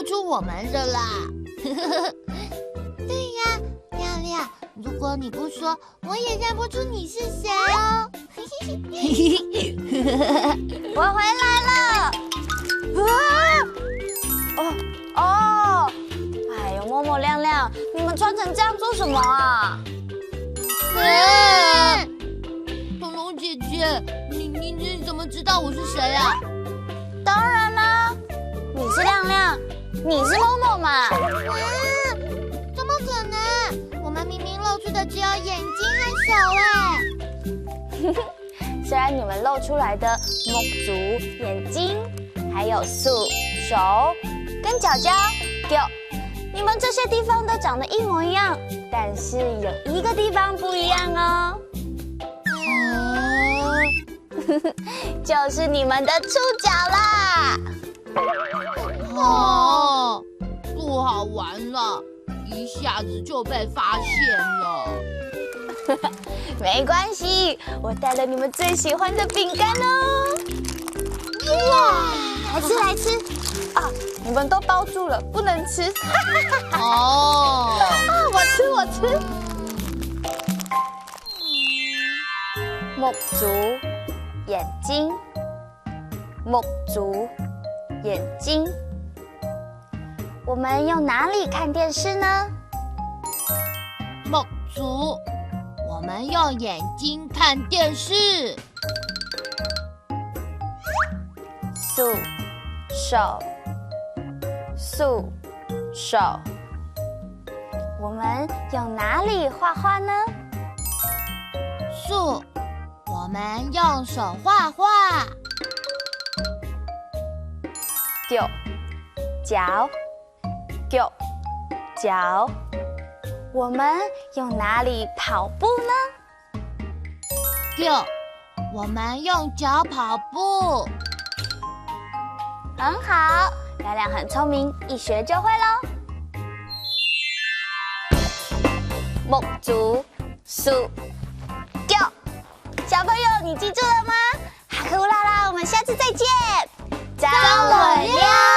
出我们的啦。对呀，亮亮，如果你不说，我也认不出你是谁哦。我回来了。哦，哎呦，默默、亮亮，你们穿成这样做什么啊？彤彤姐姐，你怎么知道我是谁啊？当然啦，你是亮亮，你是默默嘛。怎么可能？我们明明露出的只有眼睛和手哎。虽然你们露出来的目足、眼睛，还有手、跟脚脚，你们这些地方都长得一模一样，但是有一个地方不一样哦。就是你们的触角啦！哦，不好玩了，一下子就被发现了。没关系，我带了你们最喜欢的饼干哦。哇，来吃啊！你们都包住了，不能吃。哦，我吃。目足。眼睛，目足，眼睛。我们用哪里看电视呢？目足，我们用眼睛看电视。手，我们用哪里画画呢？我们用手画画。脚，我们用哪里跑步呢？我们用脚跑步。很好，亮亮很聪明，一学就会咯。目足手脚，小朋友你记住了吗？哈库拉拉，我们下次再见，张伦亮。